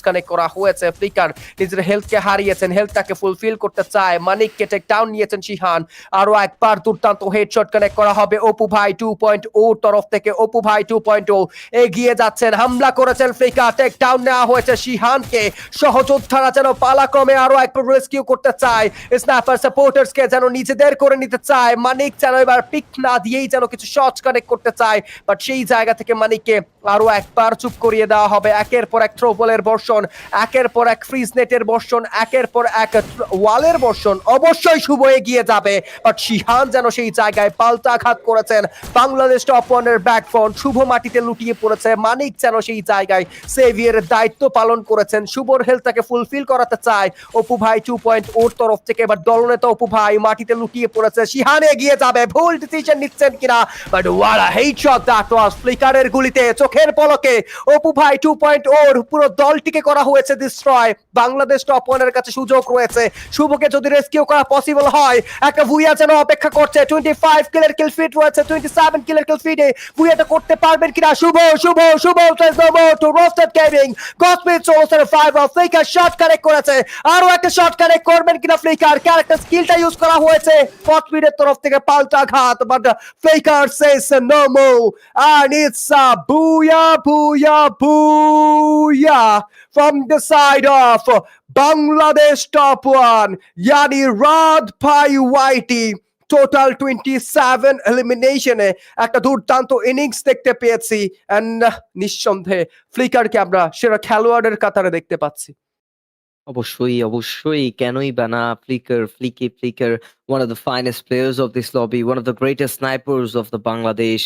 Connect করা হয়েছে। Flicker নিজের হেলথকে হারিয়েছেন, হেলথটাকে ফুলফিল করতে চায়। মানিককে টেক ডাউন নিয়েছেন শিহান। আরো একবার দুর্দান্ত হেডশট কানেক্ট করা হবে অপু ভাই 2.0 তরফ থেকে। অপু ভাই 2.0 এগিয়ে যাচ্ছেন, হামলা করেছেন ফ্লিকার, টেক ডাউন নেওয়া হয়েছে শিহানকে। সহযোদ্ধারা যেন পালাক্রমে আরো একবার রেস্কিউ করতে চায়, স্ন্যাপার সাপোর্টার্সকে যেন নিজেদের করে নিতে চায়। মানিক যেন এবার পিক না দিয়েই যেন কিছু শট কানেক্ট করতে চায়, বাট সেই জায়গা থেকে মানিককে আরো একবার চুপ করিয়ে দেওয়া হবে। একের পর এক থ্রো বলের বর্ষণ, একের পর এক ফ্রিজ নেটের বর্ষণ, একের পর এক ওয়ালের বর্ষণ। অবশ্যই শুভ এগিয়ে যাবে, বাট শিহান যেন সেই জায়গায় পাল্টা আঘাত করেছেন। বাংলাদেশ টপ ওয়ানের ব্যাকফ্রন্ট শুভ মাটিতে লুটিয়ে পড়েছে। মানিক যেন সেই জায়গায় সেভিয়ারের দায়িত্ব পালন করেছেন, শুভর হেলথটাকে ফুলফিল করাতে চায় অপু ভাই 2.0 তরফ থেকে। এবার দলনেতা অপু ভাই মাটিতে লুটিয়ে পড়েছে, শিহান এগিয়ে যাবে। ভুল ডিসিশন নিচ্ছেন কিনা, but what a headshot that was. ফ্লিকারের গুলিতে চোখের পলকে অপু ভাই 2.0 পুরো দলটিকে করা হয়েছে ডিস্ট্রয়। বাংলাদেশ টপ ওয়ানের কাছে সুযোগ রয়েছে, শুভকে যদি রেস্কিউ করা পসিবল হয়। একটা ভুইয়া যেন অপেক্ষা করছে, 25 কিলের কিল ফিট রয়েছে, 27 কিলের কিল ফিটে ভুইয়াটা করতে পারবেন কিনা। Shubho Shubho Shubho to roasted gaming cosmic সোলসের 5 অফ ফ্লিকার শট কানেক্ট করেছে। আরো একটা শট কানেক্ট করবেন কিনা ফ্লিকার, ক্যারেক্টার স্কিলটা ইউজ করা হয়েছে কসমিকের তরফ থেকে পাল্টা আঘাত, but flicker says no more and it's a booyah booyah booyah from the side of Bangladesh top one, Yani Rad Pai Whitey। Total 27 এলিমিনেশনে একটা দুর্দান্ত ইনিংস দেখতে পেয়েছি, এন্ড নিঃসন্দেহে ফ্লিকারকে আমরা সেরা খেলোয়াড়ের কাতারে দেখতে পাচ্ছি। অবশ্যই, অবশ্যই। কেনই বা না? Flicker, one of the finest players of this lobby, one of the greatest snipers of the Bangladesh.